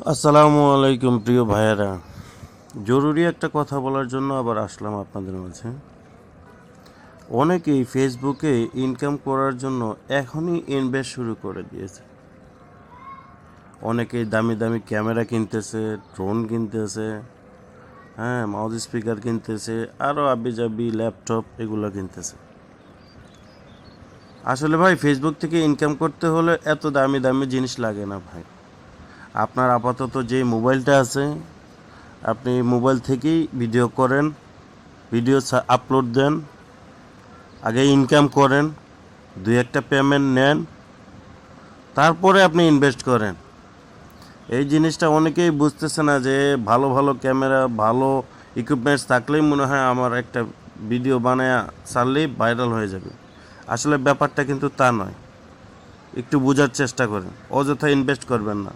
আসসালামু আলাইকুম প্রিয় ভাইয়েরা, জরুরি একটা কথা বলার জন্য আবার আসলাম আপনাদের মাঝে। অনেকেই ফেসবুকে ইনকাম করার জন্য এখনই ইনভেস্ট শুরু করে দিয়েছে। অনেকেই দামি দামি ক্যামেরা কিনতেছে, ড্রোন কিনতেছে, মাউস স্পিকার কিনতেছে, আরও আবিজাবি ল্যাপটপ এগুলো কিনতেছে। আসলে ভাই, ফেসবুক থেকে ইনকাম করতে হলে এত দামি দামি জিনিস লাগে না ভাই। আপনার আপাতত যে মোবাইলটা আছে, আপনি মোবাইল থেকেই ভিডিও করেন, ভিডিও আপলোড দেন, আগে ইনকাম করেন, দুই একটা পেমেন্ট নেন, তারপরে আপনি ইনভেস্ট করেন। এই জিনিসটা অনেকেই বুঝতেছে না যে ভালো ভালো ক্যামেরা, ভালো ইকুইপমেন্টস থাকলেই মনে হয় আমার একটা ভিডিও বানায় ছাড়লেই ভাইরাল হয়ে যাবে। আসলে ব্যাপারটা কিন্তু তা নয়। একটু বোঝার চেষ্টা করেন, অযথা ইনভেস্ট করবেন না।